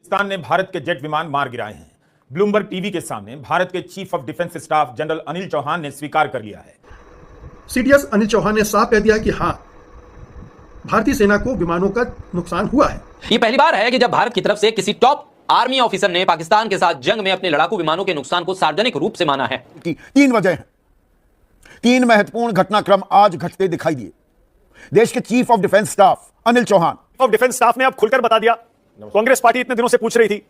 पाकिस्तान ने भारत के जेट विमान मार गिराए हैं। ब्लूमबर्ग टीवी के सामने भारत के chief of defence staff general Anil Chauhan ने स्वीकार कर लिया है। सीडीएस अनिल चौहान ने साफ कह दिया कि हाँ, भारतीय सेना को विमानों का नुकसान हुआ है। ये पहली बार है कि जब भारत की तरफ से किसी टॉप आर्मी ऑफिसर ने पाकिस्तान के साथ जंग में अपने लड़ाकू विमानों के नुकसान को सार्वजनिक रूप से माना है। तीन वजह हैं, तीन महत्वपूर्ण घटनाक्रम आज घटते दिखाई दिए। देश के chief of defence staff Anil Chauhan of defence staff ने अब खुलकर बता दिया। कांग्रेस पार्टी इतने दिनों से पूछ रही थी,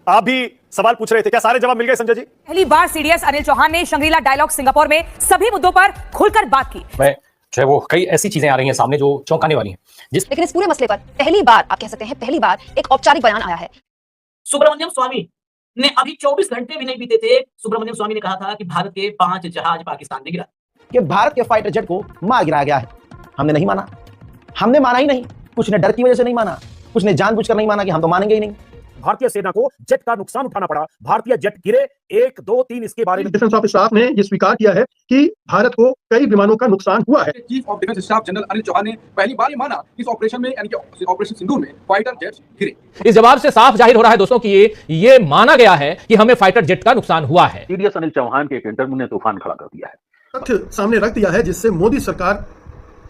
आप भी सवाल पूछ रहे थे, क्या सारे जवाब मिल गए संजय जी? पहली बार सीडीएस अनिल चौहान ने शंग्रीला डायलॉग सिंगापुर में सभी मुद्दों पर खुलकर बात की। जो है वो कई ऐसी चीजें आ रही हैं सामने जो चौंकाने वाली हैं। लेकिन इस पूरे मसले पर पहली बार, आप कह सकते हैं पहली बार, एक औपचारिक बयान आया है। सुब्रमण्यम स्वामी ने अभी 24 घंटे भी नहीं बीते थे, सुब्रमण्यम स्वामी ने कहा था कि भारत के 5 जहाज पाकिस्तान में गिरा, कि भारत के फाइटर जेट को मार गिराया गया है। हमने नहीं माना, हमने माना ही नहीं। कुछ ने डर की वजह से नहीं माना, कुछ ने जानबूझकर नहीं माना कि हम तो मानेंगे ही नहीं। भारतीय सेना को जेट का नुकसान उठाना पड़ा, भारतीय जेट गिरे 1, 2, 3 इसके बारे में डिफेंस ऑफ स्टाफ ने यह स्वीकार किया है कि भारत को कई विमानों का नुकसान हुआ है। Chief of defence staff general Anil Chauhan ने पहली बार ये माना इस ऑपरेशन में, यानी कि ऑपरेशन सिंदूर में फाइटर जेट्स गिरे। इस जवाब से साफ जाहिर हो रहा है दोस्तों कि ये माना गया है कि हमें फाइटर जेट का नुकसान हुआ है। सीडीएस अनिल चौहान के एक इंटरव्यू ने तूफान खड़ा कर दिया है, तथ्य सामने रख दिया है, जिससे मोदी सरकार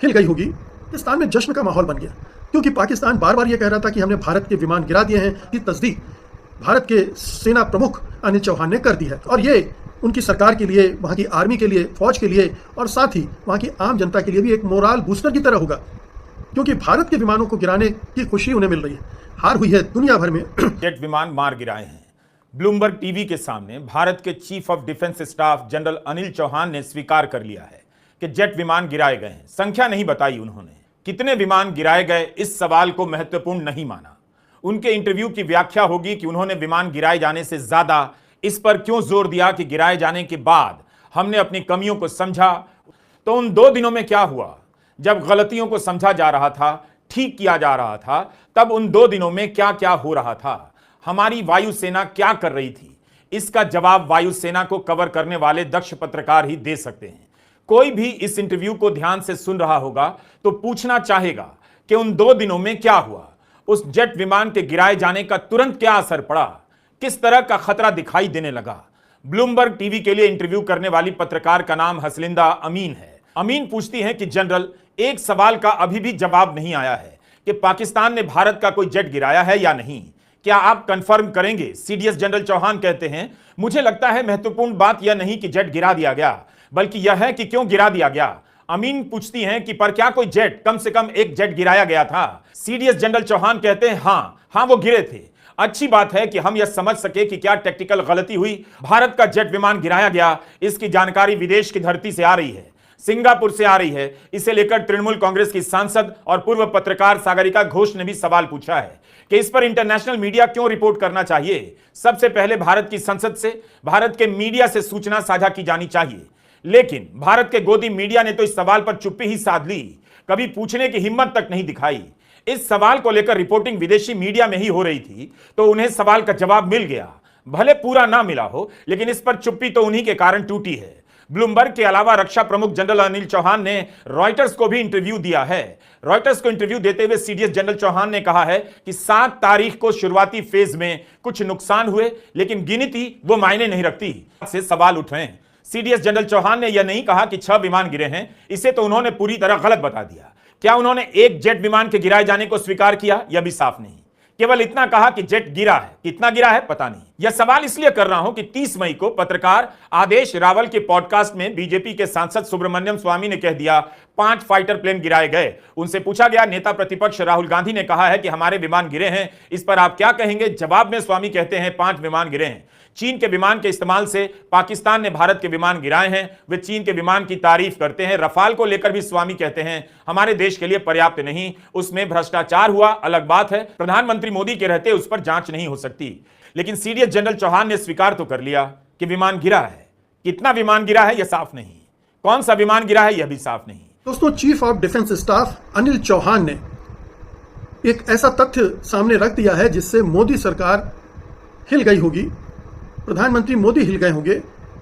हिल गई होगी। पाकिस्तान में जश्न का माहौल बन गया, क्योंकि पाकिस्तान बार बार यह कह रहा था कि हमने भारत के विमान गिरा दिए हैं। की तस्दीक भारत के सेना प्रमुख अनिल चौहान ने कर दी है, और ये उनकी सरकार के लिए, वहाँ की आर्मी के लिए, फौज के लिए, और साथ ही वहाँ की आम जनता के लिए भी एक मोराल बूस्टर की तरह होगा, क्योंकि भारत के विमानों को गिराने की खुशी उन्हें मिल रही है। हार हुई है दुनिया भर में। जेट विमान मार गिराए हैं। ब्लूमबर्ग टीवी के सामने भारत के chief of defence staff general Anil Chauhan ने स्वीकार कर लिया है कि जेट विमान गिराए गए हैं। संख्या नहीं बताई उन्होंने, कितने विमान गिराए गए इस सवाल को महत्वपूर्ण नहीं माना। उनके इंटरव्यू की व्याख्या होगी कि उन्होंने विमान गिराए जाने से ज्यादा इस पर क्यों जोर दिया कि गिराए जाने के बाद हमने अपनी कमियों को समझा। तो उन 2 दिनों में क्या हुआ? जब गलतियों को समझा जा रहा था, ठीक किया जा रहा था, तब उन 2 दिनों में क्या क्या हो रहा था? हमारी वायुसेना क्या कर रही थी? इसका जवाब वायुसेना को कवर करने वाले दक्ष पत्रकार ही दे सकते हैं। कोई भी इस इंटरव्यू को ध्यान से सुन रहा होगा तो पूछना चाहेगा कि उन 2 दिनों में क्या हुआ? उस जेट विमान के गिराए जाने का तुरंत क्या असर पड़ा? किस तरह का खतरा दिखाई देने लगा? ब्लूमबर्ग टीवी के लिए इंटरव्यू करने वाली पत्रकार का नाम हसलिंदा अमीन है। अमीन पूछती हैं कि जनरल, एक सवाल का अभी भी जवाब नहीं आया है कि पाकिस्तान ने भारत का कोई जेट गिराया है या नहीं। क्या आप कंफर्म करेंगे? सीडीएस जनरल चौहान कहते हैं, मुझे लगता है महत्वपूर्ण बात यह नहीं कि जेट गिरा दिया गया, बल्कि यह है कि क्यों गिरा दिया गया। अमीन पूछती हैं कि पर क्या कोई जेट, कम से कम एक जेट गिराया गया था? सीडीएस जनरल चौहान कहते हैं हां वो गिरे थे। अच्छी बात है कि हम यह समझ सके कि क्या टेक्निकल गलती हुई, भारत का जेट विमान गिराया गया। इसकी जानकारी विदेश की धरती से आ रही है, सिंगापुर से आ रही है। इसे लेकर तृणमूल कांग्रेस की सांसद और पूर्व पत्रकार सागरिका घोष ने भी सवाल पूछा है कि इस पर इंटरनेशनल मीडिया क्यों रिपोर्ट करना चाहिए। सबसे पहले भारत की संसद से, भारत के मीडिया से सूचना साझा की जानी चाहिए, लेकिन भारत के गोदी मीडिया ने तो इस सवाल पर चुप्पी ही साध ली, कभी पूछने की हिम्मत तक नहीं दिखाई। इस सवाल को लेकर रिपोर्टिंग विदेशी मीडिया में ही हो रही थी, तो उन्हें सवाल का जवाब मिल गया, भले पूरा ना मिला हो, लेकिन इस पर चुप्पी तो उन्हीं के कारण टूटी है। ब्लूमबर्ग के अलावा रक्षा प्रमुख जनरल अनिल चौहान ने रॉयटर्स को भी इंटरव्यू दिया है। रॉयटर्स को इंटरव्यू देते हुए सीडीएस जनरल चौहान ने कहा है कि 7 तारीख को शुरुआती फेज में कुछ नुकसान हुए, लेकिन गिनती वो मायने नहीं रखती। से सवाल उठे। सीडीएस जनरल चौहान ने यह नहीं कहा कि 6 विमान गिरे हैं, इसे तो उन्होंने पूरी तरह गलत बता दिया। क्या उन्होंने एक जेट विमान के गिराए जाने को स्वीकार किया? यह भी साफ नहीं, केवल इतना कहा कि जेट गिरा है। कितना गिरा है पता नहीं। यह सवाल इसलिए कर रहा हूं कि 30 मई को पत्रकार आदेश रावल के पॉडकास्ट में बीजेपी के सांसद सुब्रमण्यम स्वामी ने कह दिया 5 फाइटर प्लेन गिराए गए। उनसे पूछा गया, नेता प्रतिपक्ष राहुल गांधी ने कहा है कि हमारे विमान गिरे हैं, इस पर आप क्या कहेंगे? जवाब में स्वामी कहते हैं 5 विमान गिरे हैं। चीन के विमान के इस्तेमाल से पाकिस्तान ने भारत के विमान गिराए हैं। वे चीन के विमान की तारीफ करते हैं। रफाल को लेकर भी स्वामी कहते हैं हमारे देश के लिए पर्याप्त नहीं, उसमें भ्रष्टाचार हुआ, अलग बात है, प्रधानमंत्री मोदी के रहते उस पर जांच नहीं हो सकती। लेकिन सीडीएस जनरल चौहान ने स्वीकार तो कर लिया कि विमान गिरा है। कितना विमान गिरा है यह साफ नहीं, कौन सा विमान गिरा है यह भी साफ नहीं। दोस्तों, chief of defence staff Anil Chauhan ने एक ऐसा तथ्य सामने रख दिया है, जिससे मोदी सरकार हिल गई होगी, प्रधानमंत्री मोदी हिल गए होंगे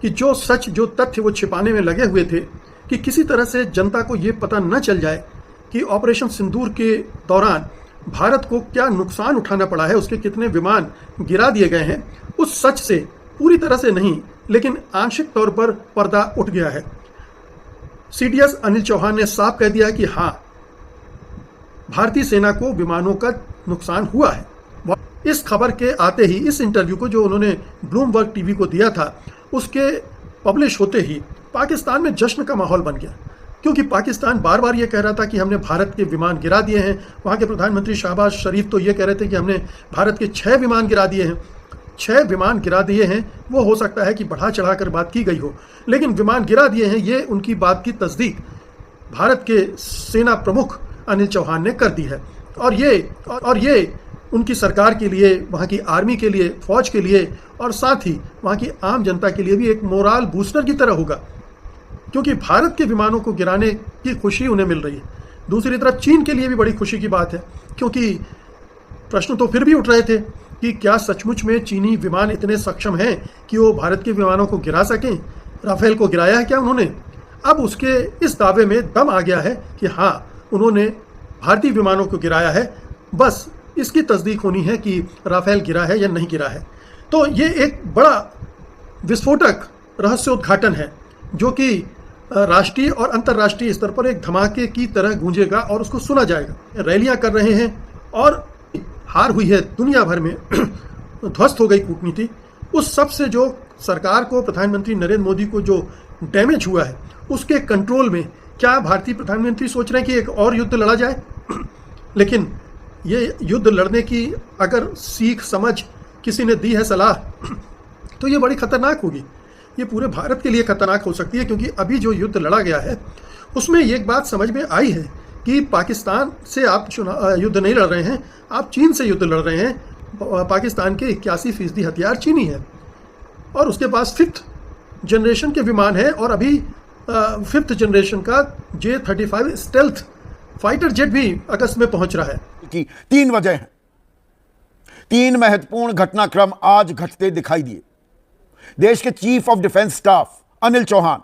कि जो सच, जो तथ्य वो छिपाने में लगे हुए थे कि किसी तरह से जनता को ये पता न चल जाए कि ऑपरेशन सिंदूर के दौरान भारत को क्या नुकसान उठाना पड़ा है, उसके कितने विमान गिरा दिए गए हैं, उस सच से पूरी तरह से नहीं लेकिन आंशिक तौर पर पर्दा उठ गया है। सीडीएस अनिल चौहान ने साफ कह दिया कि हाँ, भारतीय सेना को विमानों का नुकसान हुआ है। इस खबर के आते ही, इस इंटरव्यू को जो उन्होंने ब्लूमबर्ग टीवी को दिया था, उसके पब्लिश होते ही पाकिस्तान में जश्न का माहौल बन गया, क्योंकि पाकिस्तान बार बार ये कह रहा था कि हमने भारत के विमान गिरा दिए हैं। वहाँ के प्रधानमंत्री शहबाज शरीफ तो ये कह रहे थे कि हमने भारत के 6 विमान गिरा दिए हैं। 6 विमान गिरा दिए हैं, वो हो सकता है कि बढ़ा चढ़ा कर बात की गई हो, लेकिन विमान गिरा दिए हैं, ये उनकी बात की तस्दीक भारत के सेना प्रमुख अनिल चौहान ने कर दी है। और ये उनकी सरकार के लिए, वहाँ की आर्मी के लिए, फौज के लिए और साथ ही वहाँ की आम जनता के लिए भी एक मोराल बूस्टर की तरह होगा, क्योंकि भारत के विमानों को गिराने की खुशी उन्हें मिल रही है। दूसरी तरफ चीन के लिए भी बड़ी खुशी की बात है, क्योंकि प्रश्न तो फिर भी उठ रहे थे कि क्या सचमुच में चीनी विमान इतने सक्षम हैं कि वो भारत के विमानों को गिरा सकें। राफेल को गिराया है क्या उन्होंने? अब उसके इस दावे में दम आ गया है कि हाँ, उन्होंने भारतीय विमानों को गिराया है, बस इसकी तस्दीक होनी है कि राफेल गिरा है या नहीं गिरा है। तो ये एक बड़ा विस्फोटक रहस्योद्घाटन है, जो कि राष्ट्रीय और अंतर्राष्ट्रीय स्तर पर एक धमाके की तरह गूंजेगा और उसको सुना जाएगा। रैलियां कर रहे हैं और हार हुई है दुनिया भर में, ध्वस्त हो गई कूटनीति। उस सब से जो सरकार को, प्रधानमंत्री नरेंद्र मोदी को जो डैमेज हुआ है, उसके कंट्रोल में क्या भारतीय प्रधानमंत्री सोच रहे हैं कि एक और युद्ध लड़ा जाए? लेकिन ये युद्ध लड़ने की अगर सीख समझ किसी ने दी है सलाह, तो ये बड़ी खतरनाक होगी। ये पूरे भारत के लिए खतरनाक हो सकती है, क्योंकि अभी जो युद्ध लड़ा गया है उसमें एक बात समझ में आई है कि पाकिस्तान से आप युद्ध नहीं लड़ रहे हैं, आप चीन से युद्ध लड़ रहे हैं। पाकिस्तान के 81% हथियार चीनी है और उसके पास 5th जनरेशन के विमान है, और अभी 5th जनरेशन का J-35 स्टेल्थ फाइटर जेट भी अगस्त में पहुंच रहा है। कि 3 वजह हैं, 3 महत्वपूर्ण घटनाक्रम आज घटते दिखाई दिए। देश के chief of defence staff Anil Chauhan,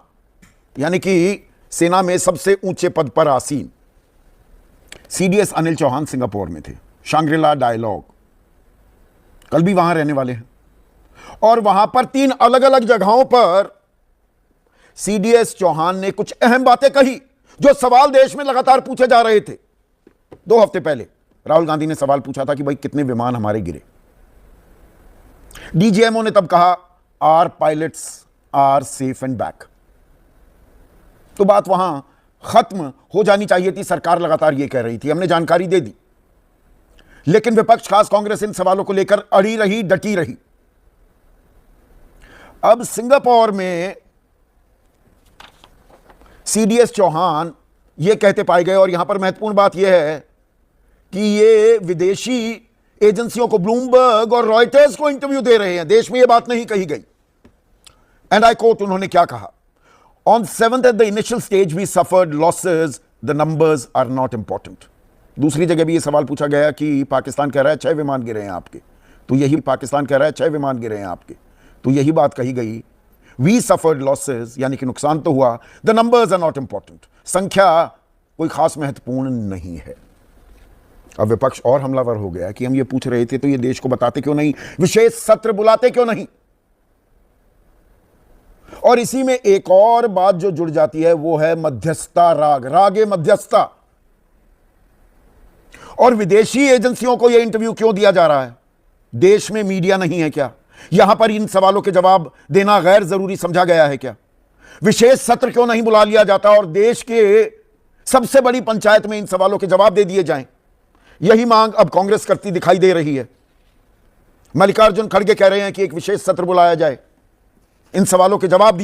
यानी कि सेना में सबसे ऊंचे पद पर आसीन सीडीएस अनिल चौहान सिंगापुर में थे, शांग्रीला डायलॉग, कल भी वहां रहने वाले हैं। और वहां पर 3 अलग अलग जगहों पर सीडीएस चौहान ने कुछ अहम बातें कही, जो सवाल देश में लगातार पूछे जा रहे थे। 2 हफ्ते पहले राहुल गांधी ने सवाल पूछा था कि भाई कितने विमान हमारे गिरे। डीजीएमओ ने तब कहा, our pilots are safe and back. तो बात वहां खत्म हो जानी चाहिए थी, सरकार लगातार यह कह रही थी, हमने जानकारी दे दी। लेकिन विपक्ष, खास कांग्रेस, इन सवालों को लेकर अड़ी रही, डटी रही। अब सिंगापुर में सीडीएस चौहान ये कहते पाए गए, और यहां पर महत्वपूर्ण बात यह है कि ये विदेशी एजेंसियों को, ब्लूमबर्ग और रॉयटर्स को इंटरव्यू दे रहे हैं, देश में यह बात नहीं कही गई। एंड आई कोट, उन्होंने क्या कहा, on 7th at the initial stage we suffered losses, the numbers are not important। दूसरी जगह भी यह सवाल पूछा गया कि पाकिस्तान कह रहा है 6 विमान गिरे हैं आपके, तो यही पाकिस्तान कह रहा है 6 विमान गिरे हैं आपके, तो यही बात कही गई, वी सफर्ड लॉसेज, यानी कि नुकसान तो हुआ, the numbers are not important, संख्या कोई खास महत्वपूर्ण नहीं है। अब विपक्ष और हमलावर हो गया कि हम ये पूछ रहे थे तो ये देश को बताते क्यों नहीं, विशेष सत्र बुलाते क्यों नहीं। और इसी में एक और बात जो जुड़ जाती है वो है मध्यस्थता राग, रागे मध्यस्थता। और विदेशी एजेंसियों को यह इंटरव्यू क्यों दिया जा रहा है? देश में मीडिया नहीं है क्या? यहां पर इन सवालों के जवाब देना गैर जरूरी समझा गया है क्या? विशेष सत्र क्यों नहीं बुला लिया जाता और देश के सबसे बड़ी पंचायत में इन सवालों के जवाब दे दिए जाएं? यही मांग अब कांग्रेस करती दिखाई दे रही है। मल्लिकार्जुन खड़गे कह रहे हैं कि एक विशेष सत्र बुलाया जाए, इन सवालों के जवाब दिए